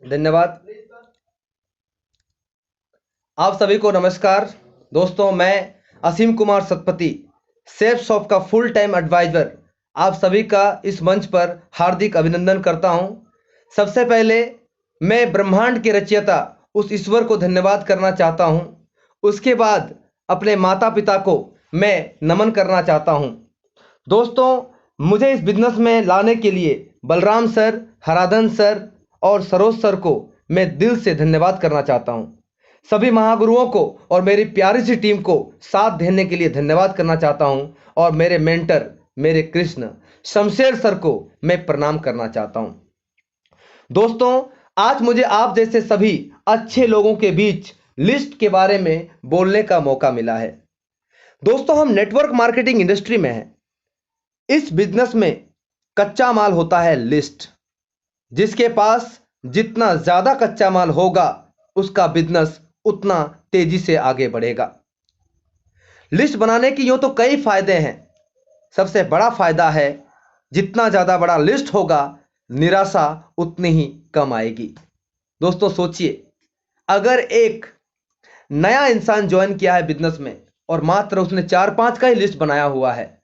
धन्यवाद। आप सभी को नमस्कार। दोस्तों, मैं असीम कुमार सतपति, सेफ शॉप का फुल टाइम एडवाइजर, आप सभी का इस मंच पर हार्दिक अभिनंदन करता हूं। सबसे पहले मैं ब्रह्मांड के रचयिता उस ईश्वर को धन्यवाद करना चाहता हूं। उसके बाद अपने माता पिता को मैं नमन करना चाहता हूं। दोस्तों, मुझे इस बिजनेस में लाने के लिए बलराम सर, हराधन सर और सरोज सर को मैं दिल से धन्यवाद करना चाहता हूं। सभी महागुरुओं को और मेरी प्यारी सी टीम को साथ देने के लिए धन्यवाद करना चाहता हूं। और मेरे मेंटर, मेरे कृष्ण शमशेर सर को मैं प्रणाम करना चाहता हूं। दोस्तों, आज मुझे आप जैसे सभी अच्छे लोगों के बीच लिस्ट के बारे में बोलने का मौका मिला है। दोस्तों, हम नेटवर्क मार्केटिंग इंडस्ट्री में हैं। इस बिजनेस में कच्चा माल होता है लिस्ट। जिसके पास जितना ज्यादा कच्चा माल होगा, उसका बिजनेस उतना तेजी से आगे बढ़ेगा। लिस्ट बनाने की यूं तो कई फायदे हैं। सबसे बड़ा फायदा है, जितना ज्यादा बड़ा लिस्ट होगा, निराशा उतनी ही कम आएगी। दोस्तों सोचिए, अगर एक नया इंसान ज्वाइन किया है बिजनेस में और मात्र उसने 4-5 का ही लिस्ट बनाया हुआ है,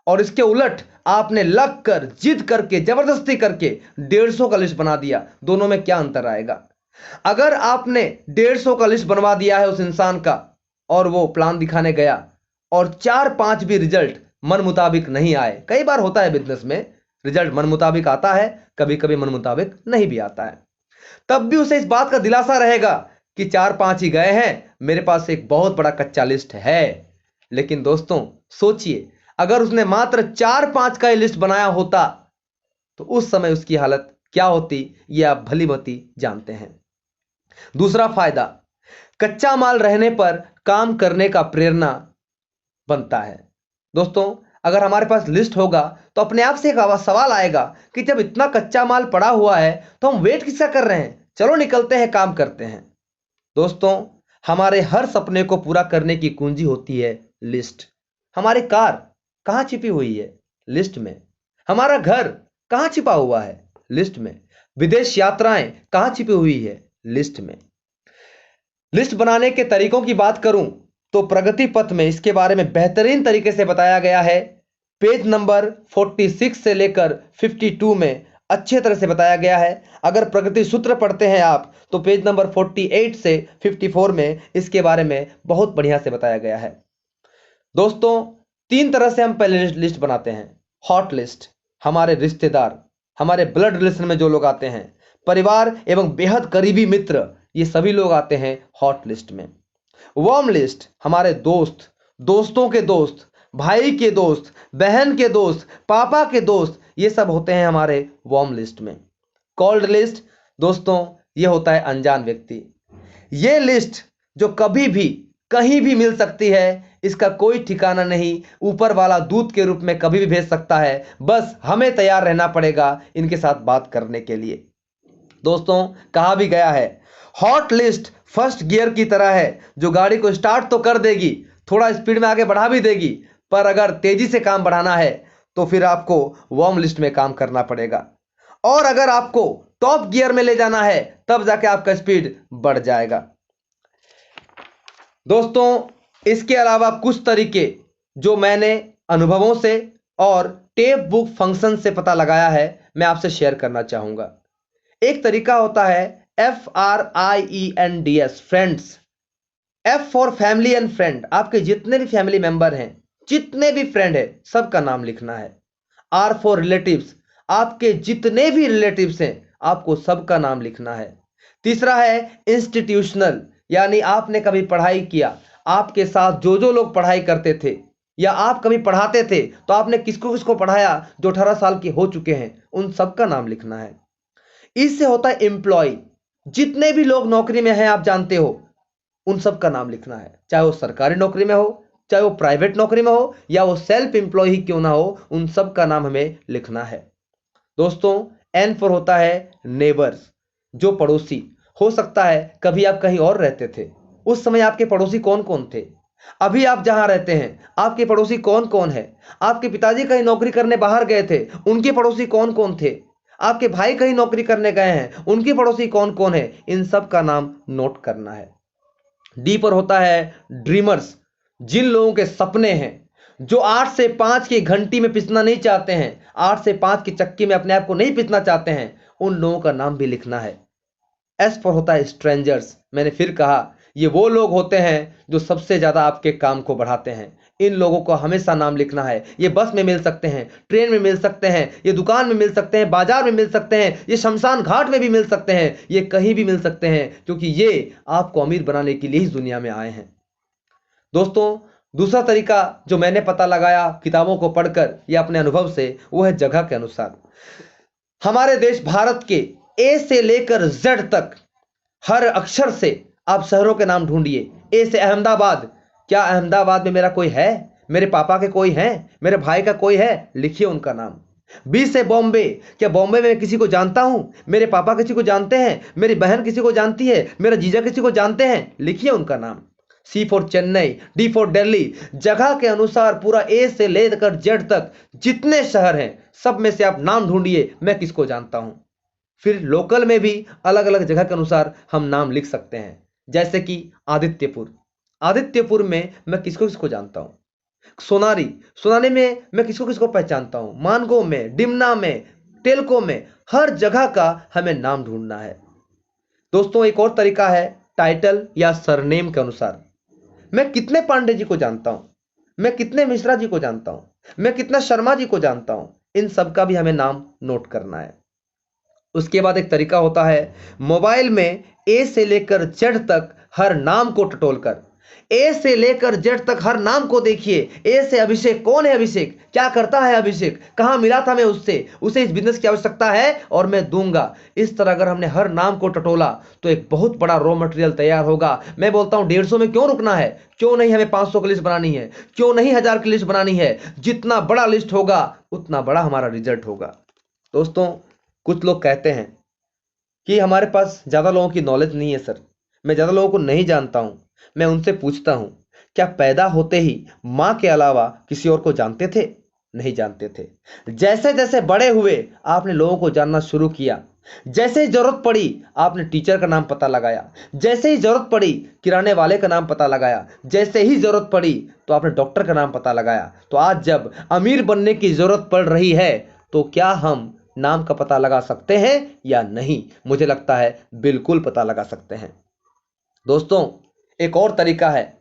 और इसके उलट आपने लग कर, जिद करके, जबरदस्ती करके 150 का लिस्ट बना दिया, दोनों में क्या अंतर आएगा? अगर आपने 150 का लिस्ट बनवा दिया है उस इंसान का और वो प्लान दिखाने गया और 4-5 भी रिजल्ट मन मुताबिक नहीं आए, कई बार होता है बिजनेस में, रिजल्ट मन मुताबिक आता है, कभी कभी मन मुताबिक नहीं भी आता है, तब भी उसे इस बात का दिलासा रहेगा कि 4-5 ही गए हैं, मेरे पास एक बहुत बड़ा कच्चा लिस्ट है। लेकिन दोस्तों सोचिए, अगर उसने मात्र 4-5 का ही लिस्ट बनाया होता तो उस समय उसकी हालत क्या होती, यह आप भली भांति जानते हैं। दूसरा फायदा, कच्चा माल रहने पर काम करने का प्रेरणा बनता है। दोस्तों, अगर हमारे पास लिस्ट होगा तो अपने आप से एक सवाल आएगा कि जब इतना कच्चा माल पड़ा हुआ है तो हम वेट किसका कर रहे हैं, चलो निकलते हैं, काम करते हैं। दोस्तों, हमारे हर सपने को पूरा करने की कुंजी होती है लिस्ट। हमारी कार कहां छिपी हुई है? लिस्ट में। हमारा घर कहां छिपा हुआ है? लिस्ट में। विदेश यात्राएं कहां छिपी हुई है? लिस्ट में। लिस्ट बनाने के तरीकों की बात करूं तो प्रगति पथ में इसके बारे में बेहतरीन तरीके से बताया गया है। पेज नंबर 46 से लेकर 52 में अच्छे तरह से बताया गया है। अगर प्रगति सूत्र पढ़ते हैं आप तो पेज नंबर 48 से 54 में इसके बारे में बहुत बढ़िया से बताया गया है। दोस्तों, 3 तरह से हम पहले लिस्ट बनाते हैं। हॉट लिस्ट, हमारे रिश्तेदार, हमारे ब्लड रिलेशन में जो लोग आते हैं, परिवार एवं बेहद करीबी मित्र, ये सभी लोग आते हैं हॉट लिस्ट में। वार्म लिस्ट, हमारे दोस्त, दोस्तों के दोस्त, भाई के दोस्त, बहन के दोस्त, पापा के दोस्त, ये सब होते हैं हमारे वार्म लिस्ट में। कोल्ड लिस्ट, दोस्तों, ये होता है अनजान व्यक्ति। ये लिस्ट जो कभी भी कहीं भी मिल सकती है, इसका कोई ठिकाना नहीं, ऊपर वाला दूत के रूप में कभी भी भेज सकता है, बस हमें तैयार रहना पड़ेगा इनके साथ बात करने के लिए। दोस्तों, कहा भी गया है, हॉट लिस्ट फर्स्ट गियर की तरह है, जो गाड़ी को स्टार्ट तो कर देगी, थोड़ा स्पीड में आगे बढ़ा भी देगी, पर अगर तेजी से काम बढ़ाना है तो फिर आपको वार्म लिस्ट में काम करना पड़ेगा, और अगर आपको टॉप गियर में ले जाना है तब जाके आपका स्पीड बढ़ जाएगा। दोस्तों, इसके अलावा कुछ तरीके जो मैंने अनुभवों से और टेप बुक फंक्शन से पता लगाया है, मैं आपसे शेयर करना चाहूंगा। एक तरीका होता है FRIENDS, friends. F for family and friend, आपके जितने भी फैमिली मेंबर हैं, जितने भी फ्रेंड है, सबका नाम लिखना है। R फॉर रिलेटिव्स, आपके जितने भी रिलेटिव्स हैं, आपको सबका नाम लिखना है। तीसरा है इंस्टीट्यूशनल, यानी आपने कभी पढ़ाई किया, आपके साथ जो जो लोग पढ़ाई करते थे या आप कभी पढ़ाते थे तो आपने किसको किसको पढ़ाया जो 18 साल के हो चुके हैं, उन सबका नाम लिखना है। इससे होता है एम्प्लॉय, जितने भी लोग नौकरी में हैं आप जानते हो, उन सब का नाम लिखना है, चाहे वो सरकारी नौकरी में हो, चाहे वो प्राइवेट नौकरी में हो, या वो सेल्फ एम्प्लॉय ही क्यों ना हो, उन सब का नाम हमें लिखना है। दोस्तों, एन पर होता है नेबर्स, जो पड़ोसी। हो सकता है कभी आप कहीं और रहते थे, उस समय आपके पड़ोसी कौन कौन थे? अभी आप जहां रहते हैं, आपके पड़ोसी कौन कौन है? आपके पिताजी कहीं नौकरी करने बाहर गए थे, उनके पड़ोसी कौन कौन थे? आपके भाई कहीं नौकरी करने गए हैं, उनके पड़ोसी कौन कौन है? इन सब का नाम नोट करना है। डी पर होता है ड्रीमर्स, जिन लोगों के सपने हैं, जो 8 से 5 की घंटी में पिसना नहीं चाहते हैं, 8 से 5 की चक्की में अपने आप को नहीं पिसना चाहते हैं, उन लोगों का नाम भी लिखना है। एस पर होता है स्ट्रेंजर्स। मैंने फिर कहा, ये वो लोग होते हैं जो सबसे ज्यादा आपके काम को बढ़ाते हैं। इन लोगों को हमेशा नाम लिखना है। ये बस में मिल सकते हैं, ट्रेन में मिल सकते हैं, ये दुकान में मिल सकते हैं, बाजार में मिल सकते हैं, ये शमशान घाट में भी मिल सकते हैं, ये कहीं भी मिल सकते हैं, क्योंकि ये आपको अमीर बनाने के लिए ही दुनिया में आए हैं। दोस्तों, दूसरा तरीका जो मैंने पता लगाया किताबों को पढ़कर या अपने अनुभव से, वो है जगह के अनुसार। हमारे देश भारत के ए से लेकर जेड तक हर अक्षर से आप शहरों के नाम ढूंढिए। ए से अहमदाबाद, क्या अहमदाबाद में मेरा कोई है? मेरे पापा के कोई है? मेरे भाई का कोई है? लिखिए उनका नाम। बी से बॉम्बे, क्या बॉम्बे में किसी को जानता हूं? मेरे पापा किसी को जानते हैं? मेरी बहन किसी को जानती है? मेरा जीजा किसी को जानते हैं? लिखिए उनका नाम। C for Chennai, D for Delhi. जगह के अनुसार पूरा ए से लेकर जेड तक जितने शहर हैं, सब में से आप नाम ढूंढिए, मैं किसको जानता हूं। फिर लोकल में भी अलग अलग जगह के अनुसार हम नाम लिख सकते हैं। जैसे कि आदित्यपुर, आदित्यपुर में मैं किसको किसको जानता हूं। सोनारी, सोनारी में मैं किसको किसको पहचानता हूं। मानगो में, डिमना में, टेलको में, हर जगह का हमें नाम ढूंढना है। दोस्तों, एक और तरीका है टाइटल या सरनेम के अनुसार। मैं कितने पांडे जी को जानता हूं, मैं कितने मिश्रा जी को जानता हूं, मैं कितना शर्मा जी को जानता हूं। इन सब का भी हमें नाम नोट करना है। उसके बाद एक तरीका होता है मोबाइल में ए से लेकर जेड तक हर नाम को टटोलकर। ए से लेकर जेड तक हर नाम को देखिए। ए से अभिषेक, कौन है अभिषेक? क्या करता है अभिषेक? कहां मिला था मैं उससे? उसे इस बिजनेस की आवश्यकता है और मैं दूंगा। इस तरह अगर हमने हर नाम को टटोला तो एक बहुत बड़ा रॉ मटेरियल तैयार होगा। मैं बोलता हूं 150 में क्यों रुकना है? क्यों नहीं हमें 500 की लिस्ट बनानी है? क्यों नहीं 1000 की लिस्ट बनानी है? जितना बड़ा लिस्ट होगा उतना बड़ा हमारा रिजल्ट होगा। दोस्तों, कुछ लोग कहते हैं कि हमारे पास ज़्यादा लोगों की नॉलेज नहीं है सर, मैं ज़्यादा लोगों को नहीं जानता हूं। मैं उनसे पूछता हूं, क्या पैदा होते ही मां के अलावा किसी और को जानते थे? नहीं जानते थे। जैसे जैसे बड़े हुए आपने लोगों को जानना शुरू किया। जैसे ही जरूरत पड़ी आपने टीचर का नाम पता लगाया। जैसे ही जरूरत पड़ी किराने वाले का नाम पता लगाया। जैसे ही जरूरत पड़ी तो आपने डॉक्टर का नाम पता लगाया। तो आज जब अमीर बनने की जरूरत पड़ रही है तो क्या हम नाम का पता लगा सकते हैं या नहीं? मुझे लगता है बिल्कुल पता लगा सकते हैं। दोस्तों, एक और तरीका है।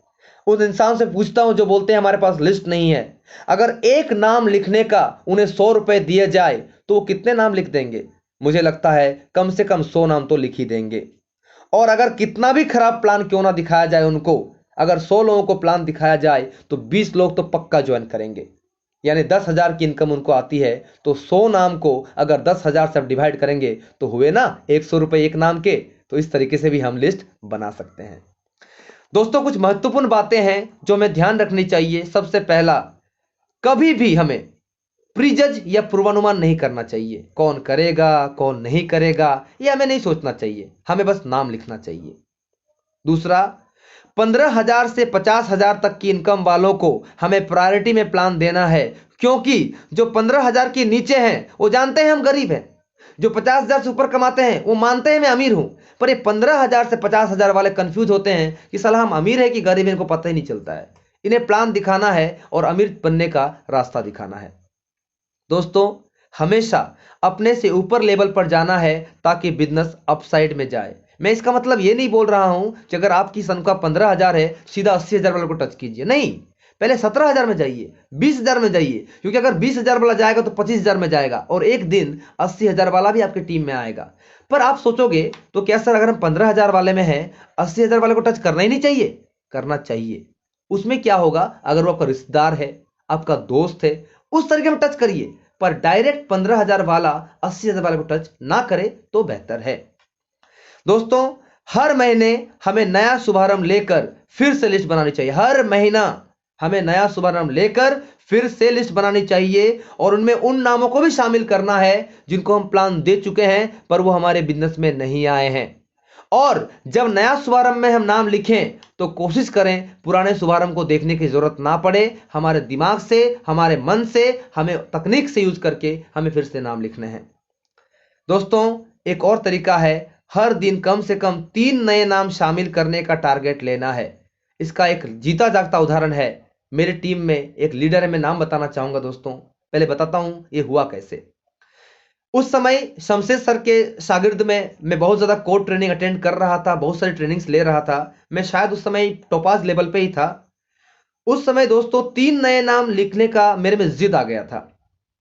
उस इंसान से पूछता हूं जो बोलते हैं हमारे पास लिस्ट नहीं है। अगर एक नाम लिखने का उन्हें 100 रुपए दिए जाए तो वो कितने नाम लिख देंगे? मुझे लगता है कम से कम 100 नाम तो लिख ही देंगे। और अगर कितना भी खराब प्लान क्यों ना दिखाया जाए उनको, अगर 100 लोगों को प्लान दिखाया जाए तो 20 लोग तो पक्का ज्वाइन करेंगे। यानी 10,000 की इनकम उनको आती है तो 100 नाम को अगर 10,000 से डिवाइड करेंगे तो हुए ना 100 रुपए एक नाम के। तो इस तरीके से भी हम लिस्ट बना सकते हैं। दोस्तों, कुछ महत्वपूर्ण बातें हैं जो हमें ध्यान रखनी चाहिए। सबसे पहला, कभी भी हमें प्रीजज या पूर्वानुमान नहीं करना चाहिए। कौन करेगा कौन नहीं करेगा ये हमें नहीं सोचना चाहिए, हमें बस नाम लिखना चाहिए। दूसरा, 15,000 से 50,000 तक की इनकम वालों को हमें प्रायोरिटी में प्लान देना है, क्योंकि जो 15,000 के नीचे हैं वो जानते हैं हम गरीब हैं। जो 50,000 से ऊपर कमाते हैं वो मानते हैं मैं अमीर हूं। पर ये 15,000 से 50,000 वाले कंफ्यूज होते हैं कि साला हम अमीर है कि गरीब है, इनको पता ही नहीं चलता है। इन्हें प्लान दिखाना है और अमीर बनने का रास्ता दिखाना है। दोस्तों, हमेशा अपने से ऊपर लेवल पर जाना है ताकि बिजनेस अपसाइड में जाए। मैं इसका मतलब ये नहीं बोल रहा हूं कि अगर आपकी तनख्वाह 15,000 है सीधा 80,000 वाले को टच कीजिए। नहीं, पहले 17,000 में जाइए, 20,000 में जाइए, क्योंकि अगर 20,000 वाला जाएगा तो 25,000 में जाएगा और एक दिन 80,000 वाला भी आपकी टीम में आएगा। पर आप सोचोगे तो क्या सर, अगर हम 15,000 वाले में हैं 80,000 वाले को टच करना ही नहीं चाहिए? करना चाहिए। उसमें क्या होगा, अगर वो आपका रिश्तेदार है, आपका दोस्त है, उस तरीके में टच करिए। पर डायरेक्ट 15,000 वाला 80,000 वाले को टच ना करे तो बेहतर है। दोस्तों, हर महीने हमें नया शुभारंभ लेकर फिर से लिस्ट बनानी चाहिए। हर महीना हमें नया शुभारंभ लेकर फिर से लिस्ट बनानी चाहिए और उनमें उन नामों को भी शामिल करना है जिनको हम प्लान दे चुके हैं पर वो हमारे बिजनेस में नहीं आए हैं। और जब नया शुभारंभ में हम नाम लिखें तो कोशिश करें पुराने शुभारंभ को देखने की जरूरत ना पड़े। हमारे दिमाग से, हमारे मन से, हमें तकनीक से यूज करके हमें फिर से नाम लिखने हैं। दोस्तों, एक और तरीका है, हर दिन कम से कम 3 नए नाम शामिल करने का टारगेट लेना है। इसका एक जीता जागता उदाहरण है। मेरी टीम में एक लीडर है, मैं नाम बताना चाहूंगा दोस्तों। पहले बताता हूं ये हुआ कैसे। उस समय शमशेर सर के शागिर्द में मैं बहुत ज्यादा कोड ट्रेनिंग अटेंड कर रहा था, बहुत सारी ट्रेनिंग्स ले रहा था। मैं शायद उस समय टोपाज लेवल पे ही था। उस समय दोस्तों 3 नए नाम लिखने का मेरे में जिद आ गया था।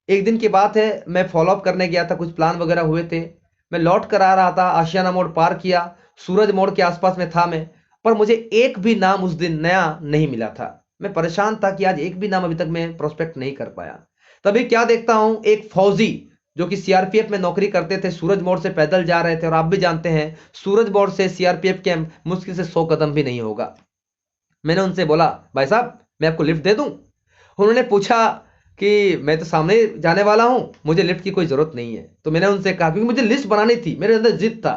एक दिन की बात है, मैं फॉलोअप करने गया था, कुछ प्लान वगैरह हुए थे। मैं लौट कर आ रहा था, आशियाना मोड़ पार किया, सूरज मोड़ के आसपास में था मैं, पर मुझे एक भी नाम उस दिन नया नहीं मिला था। मैं परेशान था कि आज एक भी नाम अभी तक मैं प्रोस्पेक्ट नहीं कर पाया। तभी क्या देखता हूं, एक फौजी जो कि सीआरपीएफ में नौकरी करते थे, सूरज मोड़ से पैदल जा रहे थे। और आप भी जानते हैं सूरज मोड़ से सीआरपीएफ कैंप मुश्किल से 100 कदम भी नहीं होगा। मैंने उनसे बोला, भाई साहब मैं आपको लिफ्ट दे दूं? उन्होंने पूछा कि मैं तो सामने जाने वाला हूं, मुझे लिफ्ट की कोई जरूरत नहीं है। तो मैंने उनसे कहा, क्योंकि मुझे लिस्ट बनानी थी, मेरे अंदर जिद था।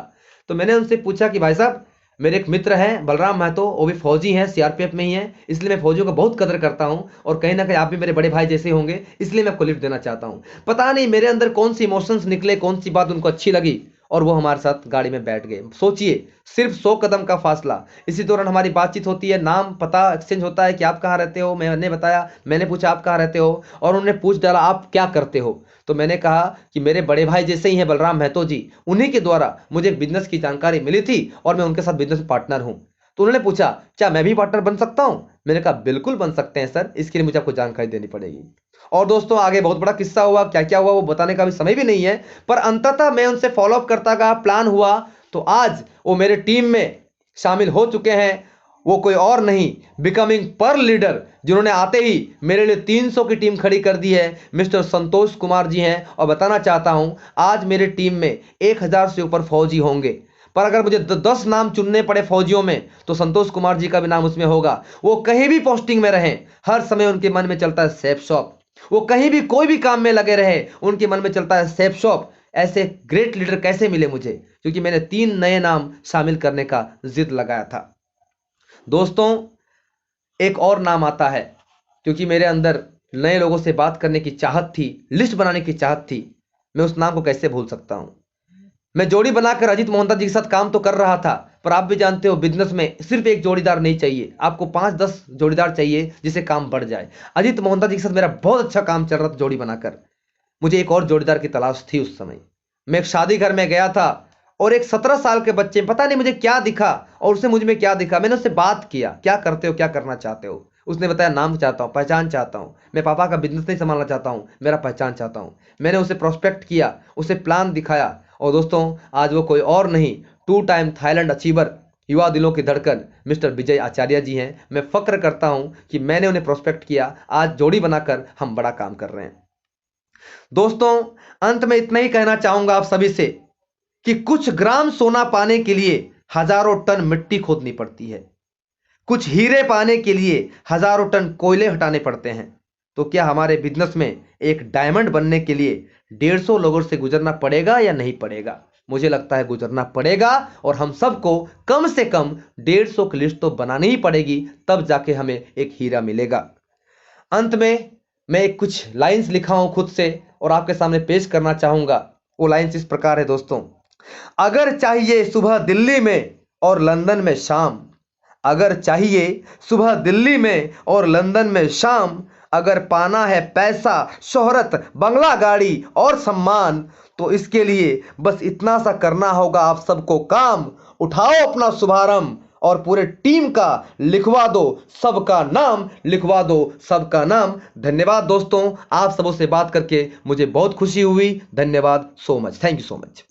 तो मैंने उनसे पूछा कि भाई साहब, मेरे एक मित्र हैं बलराम महतो, वो भी फौजी हैं, सीआरपीएफ में ही हैं, इसलिए मैं फौजियों का बहुत कदर करता हूं, और कहीं ना कहीं आप भी मेरे बड़े भाई जैसे होंगे, इसलिए मैं आपको लिफ्ट देना चाहता हूं। पता नहीं मेरे अंदर कौन सी इमोशंस निकले, कौन सी बात उनको अच्छी लगी, और वो हमारे साथ गाड़ी में बैठ गए। सोचिए, सिर्फ 100 कदम का फासला। इसी दौरान हमारी बातचीत होती है, नाम पता एक्सचेंज होता है कि आप कहाँ रहते हो। मैंने बताया, मैंने पूछा आप कहाँ रहते हो, और उन्होंने पूछ डाला आप क्या करते हो। तो मैंने कहा कि मेरे बड़े भाई जैसे ही हैं बलराम महतो जी, उन्हीं के द्वारा मुझे बिजनेस की जानकारी मिली थी और मैं उनके साथ बिजनेस पार्टनर हूं। तो उन्होंने पूछा, क्या मैं भी पार्टनर बन सकता हूं? मैंने कहा बिल्कुल बन सकते हैं सर, इसके लिए मुझे आपको जानकारी देनी पड़ेगी। और दोस्तों आगे बहुत बड़ा किस्सा हुआ, क्या क्या हुआ वो बताने का भी समय भी नहीं है, पर अंततः मैं उनसे फॉलोअप करता गया, प्लान हुआ, तो आज वो मेरे टीम में शामिल हो चुके हैं। वो कोई और नहीं, बिकमिंग पर लीडर, जिन्होंने आते ही मेरे लिए 300 की टीम खड़ी कर दी है, मिस्टर संतोष कुमार जी हैं। और बताना चाहता हूं, आज मेरी टीम में 1000 से ऊपर फौजी होंगे, पर अगर मुझे 10 नाम चुनने पड़े फौजियों में, तो संतोष कुमार जी का भी नाम उसमें होगा। वो कहीं भी पोस्टिंग में रहें, हर समय उनके मन में चलता है सेफ शॉप। वो कहीं भी कोई भी काम में लगे रहे, उनके मन में चलता है सेफ शॉप। ऐसे ग्रेट लीडर कैसे मिले मुझे? क्योंकि मैंने 3 नए नाम शामिल करने का जिद लगाया था। दोस्तों, एक और नाम आता है, क्योंकि मेरे अंदर नए लोगों से बात करने की चाहत थी, लिस्ट बनाने की चाहत थी। मैं उस नाम को कैसे भूल सकता हूं? मैं जोड़ी बनाकर अजीत मोहनदास जी के साथ काम तो कर रहा था, पर आप भी जानते हो बिजनेस में सिर्फ एक जोड़ीदार नहीं चाहिए, आपको 5-10 जोड़ीदार चाहिए जिससे काम बढ़ जाए। अजीत मोहनदास जी के साथ मेरा बहुत अच्छा काम चल रहा था जोड़ी बनाकर। मुझे एक और जोड़ीदार की तलाश थी उस समय। मैं एक शादी घर में गया था, और एक 17 साल के बच्चे, पता नहीं मुझे क्या दिखा और उसने मुझ में क्या दिखा। मैंने उससे बात किया, क्या करते हो, क्या करना चाहते हो? उसने बताया, नाम चाहता हूं, पहचान चाहता हूं, मैं पापा का बिजनेस नहीं संभालना चाहता हूं, मेरा पहचान चाहता हूं। मैंने उसे प्रोस्पेक्ट किया, उसे प्लान दिखाया, और दोस्तों आज वो कोई और नहीं, 2 टाइम थाईलैंड अचीवर, युवा दिलों की धड़कन मिस्टर विजय आचार्य जी हैं। मैं फक्र करता हूं कि मैंने उन्हें प्रोस्पेक्ट किया, आज जोड़ी बनाकर हम बड़ा काम कर रहे हैं। दोस्तों, अंत में इतना ही कहना चाहूंगा आप सभी से कि कुछ ग्राम सोना पाने के लिए हजारों टन मिट्टी खोदनी पड़ती है, कुछ हीरे पाने के लिए हजारों टन कोयले हटाने पड़ते हैं। तो क्या हमारे बिजनेस में एक डायमंड बनने के लिए 150 लोगों से गुजरना पड़ेगा या नहीं पड़ेगा? मुझे लगता है गुजरना पड़ेगा, और हम सबको कम से कम 150 की लिस्ट तो बनानी ही पड़ेगी, तब जाके हमें एक हीरा मिलेगा। अंत में मैं एक कुछ लाइंस लिखा हूं खुद से और आपके सामने पेश करना चाहूंगा। वो लाइंस इस प्रकार है दोस्तों, अगर चाहिए सुबह दिल्ली में और लंदन में शाम, अगर चाहिए सुबह दिल्ली में और लंदन में शाम, अगर पाना है पैसा, शोहरत, बंगला, गाड़ी और सम्मान, तो इसके लिए बस इतना सा करना होगा आप सबको काम। उठाओ अपना शुभारंभ और पूरे टीम का लिखवा दो सबका नाम, लिखवा दो सबका नाम। धन्यवाद दोस्तों, आप सबों से बात करके मुझे बहुत खुशी हुई। धन्यवाद so much, thank you so much.